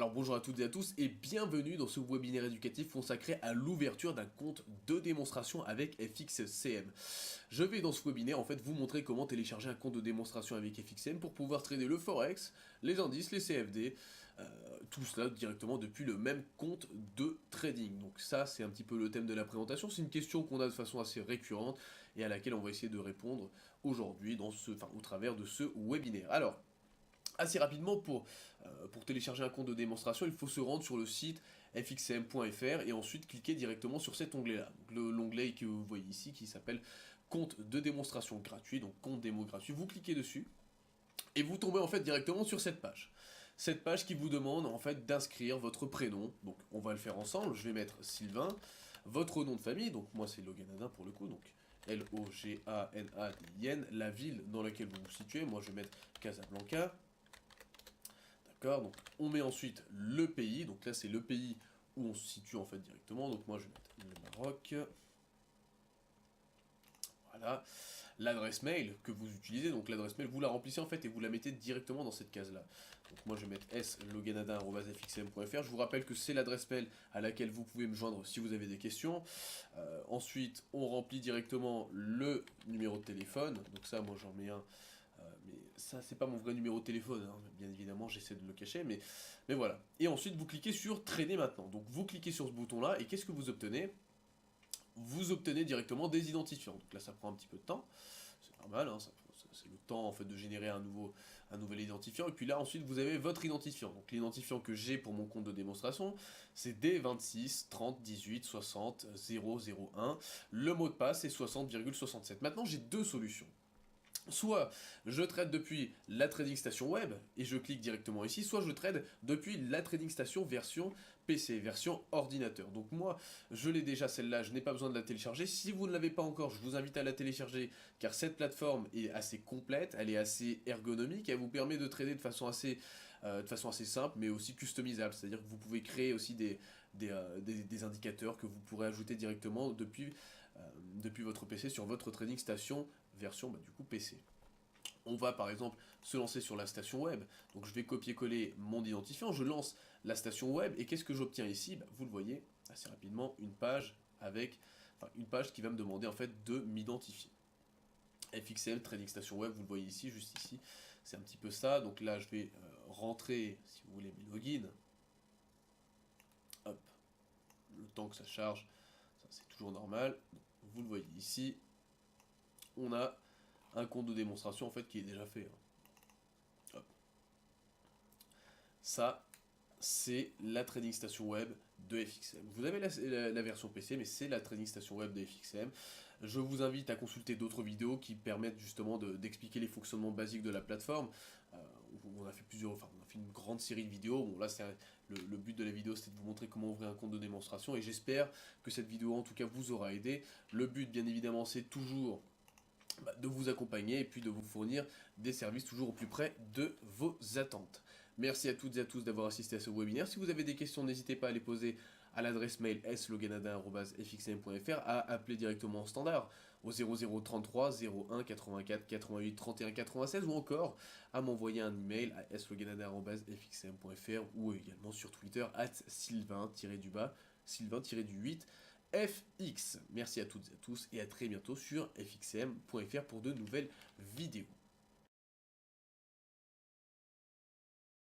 Alors bonjour à toutes et à tous et bienvenue dans ce webinaire éducatif consacré à l'ouverture d'un compte de démonstration avec FXCM. Je vais dans ce webinaire en fait vous montrer comment télécharger un compte de démonstration avec FXCM pour pouvoir trader le Forex, les indices, les CFD, tout cela directement depuis le même compte de trading. Donc ça c'est un petit peu le thème de la présentation, c'est une question qu'on a de façon assez récurrente et à laquelle on va essayer de répondre aujourd'hui au travers de ce webinaire. Alors, assez rapidement, pour télécharger un compte de démonstration, il faut se rendre sur le site fxcm.fr et ensuite cliquer directement sur cet onglet-là. L'onglet que vous voyez ici qui s'appelle compte de démonstration gratuit, donc compte démo gratuit, vous cliquez dessus et vous tombez en fait directement sur cette page. Cette page qui vous demande en fait d'inscrire votre prénom, donc on va le faire ensemble, je vais mettre Sylvain, votre nom de famille, donc moi c'est Loganadin pour le coup, donc Loganadin, la ville dans laquelle vous vous situez, moi je vais mettre Casablanca. D'accord, donc on met ensuite le pays, donc là c'est le pays où on se situe en fait directement, donc moi je vais mettre le Maroc. Voilà, l'adresse mail que vous utilisez, donc l'adresse mail, vous la remplissez en fait et vous la mettez directement dans cette case-là. Donc moi je vais mettre sloganadin@fxcm.fr. Je vous rappelle que c'est l'adresse mail à laquelle vous pouvez me joindre si vous avez des questions. Ensuite, on remplit directement le numéro de téléphone. Donc ça, moi j'en mets un. Mais ça, c'est pas mon vrai numéro de téléphone, hein. Bien évidemment, j'essaie de le cacher, mais voilà. Et ensuite, vous cliquez sur Trader maintenant. Donc vous cliquez sur ce bouton-là, et qu'est-ce que vous obtenez? Vous obtenez directement des identifiants. Donc là, ça prend un petit peu de temps. C'est normal, hein, c'est le temps en fait de générer un nouvel identifiant. Et puis là, ensuite, vous avez votre identifiant. Donc l'identifiant que j'ai pour mon compte de démonstration, c'est D26 30 18 60 001. Le mot de passe est 60,67. Maintenant, j'ai deux solutions. Soit je trade depuis la trading station web et je clique directement ici, soit je trade depuis la trading station version PC, version ordinateur. Donc moi, je l'ai déjà celle-là, je n'ai pas besoin de la télécharger. Si vous ne l'avez pas encore, je vous invite à la télécharger car cette plateforme est assez complète, elle est assez ergonomique, elle vous permet de trader de façon assez simple mais aussi customisable. C'est-à-dire que vous pouvez créer aussi des indicateurs que vous pourrez ajouter directement depuis votre PC sur votre trading station version du coup PC. On va par exemple se lancer sur la station web, donc je vais copier-coller mon identifiant, je lance la station web, et qu'est-ce que j'obtiens ici? Vous le voyez assez rapidement, une page qui va me demander en fait de m'identifier. FXM, Trading Station Web, vous le voyez ici, juste ici, c'est un petit peu ça, donc là je vais rentrer, si vous voulez, mes logins, hop, le temps que ça charge, ça c'est toujours normal, vous le voyez ici, on a un compte de démonstration en fait qui est déjà fait. Hop. Ça, c'est la trading station web de FXM. Vous avez la version PC, mais c'est la trading station web de FXM. Je vous invite à consulter d'autres vidéos qui permettent justement d'expliquer les fonctionnements basiques de la plateforme. On a fait on a fait une grande série de vidéos. Bon, là, le but de la vidéo, c'était de vous montrer comment ouvrir un compte de démonstration, et j'espère que cette vidéo, en tout cas, vous aura aidé. Le but, bien évidemment, c'est toujours de vous accompagner et puis de vous fournir des services toujours au plus près de vos attentes. Merci à toutes et à tous d'avoir assisté à ce webinaire. Si vous avez des questions, n'hésitez pas à les poser à l'adresse mail sloganadin@fxm.fr, à appeler directement au standard au 0033 01 84 88 31 96 ou encore à m'envoyer un email à sloganadin@fxm.fr ou également sur Twitter @sylvain-du8 FX. Merci à toutes et à tous et à très bientôt sur fxm.fr pour de nouvelles vidéos.